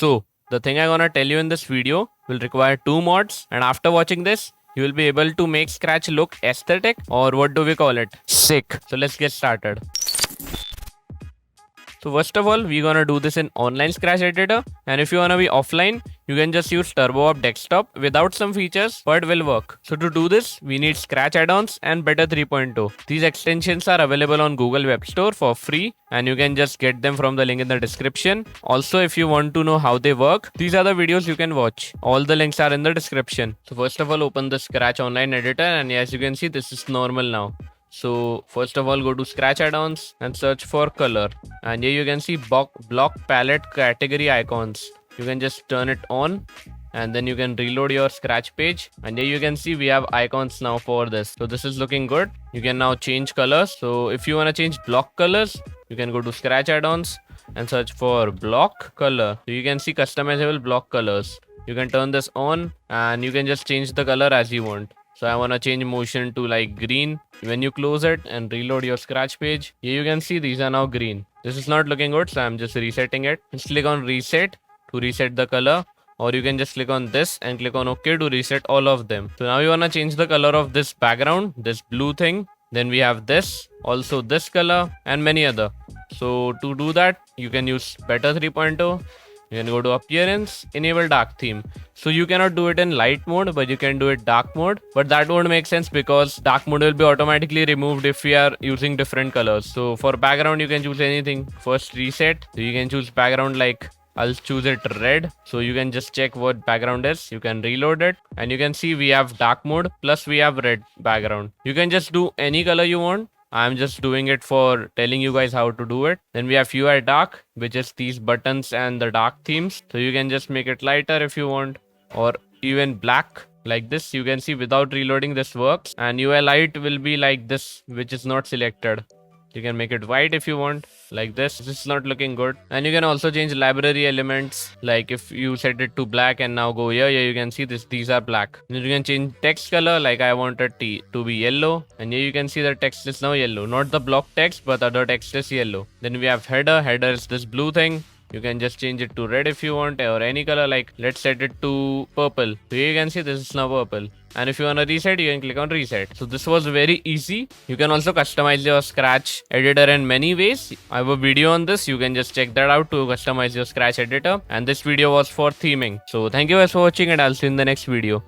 So the thing I'm gonna tell you in this video will require 2 mods, and after watching this, you will be able to make Scratch look aesthetic, or what do we call it? Sick. So let's get started. So first of all, we're gonna do this in online Scratch editor, and if you wanna be offline, you can just use TurboUp Desktop without some features, but it will work. So to do this, we need Scratch add-ons and Better 3.0. These extensions are available on Google Web Store for free, and you can just get them from the link in the description. Also, if you want to know how they work, these are the videos you can watch. All the links are in the description. So first of all, open the Scratch online editor, and as you can see, this is normal now. So first of all, go to Scratch add-ons and search for color, and here you can see block palette category icons. You can just turn it on, and then you can reload your Scratch page, and here you can see we have icons now for this. So this is looking good. You can now change colors. So if you want to change block colors, you can go to Scratch add-ons and search for block color. So you can see customizable block colors. You can turn this on, and you can just change the color as you want. So I want to change motion to like green. When you close it and reload your Scratch page, here you can see these are now green. This is not looking good, so I'm just resetting it. Just click on reset to reset the color, or you can just click on this and click on OK to reset all of them. So now you want to change the color of this background, this blue thing. Then we have this, also this color, and many other. So to do that, you can use Better 3.0. You can go to appearance, enable dark theme. So you cannot do it in light mode, but you can do it dark mode. But that won't make sense because dark mode will be automatically removed if we are using different colors. So for background, you can choose anything. First reset. So you can choose background like I'll choose it red. So you can just check what background is. You can reload it, and you can see we have dark mode plus we have red background. You can just do any color you want. I'm just doing it for telling you guys how to do it. Then we have UI dark, which is these buttons and the dark themes. So you can just make it lighter if you want, or even black like this. You can see without reloading this works, and UI light will be like this, which is not selected. You can make it white if you want, like this. This is not looking good. And you can also change library elements. Like if you set it to black and now go here, you can see these are black. And you can change text color, like I want it to be yellow. And here you can see the text is now yellow. Not the block text, but other text is yellow. Then we have header. Header is this blue thing. You can just change it to red if you want, or any color. Like let's set it to purple. So here you can see this is now purple. And if you want to reset, you can click on reset. So this was very easy. You can also customize your Scratch editor in many ways. I have a video on this. You can just check that out to customize your Scratch editor. And this video was for theming. So thank you guys for watching, and I'll see you in the next video.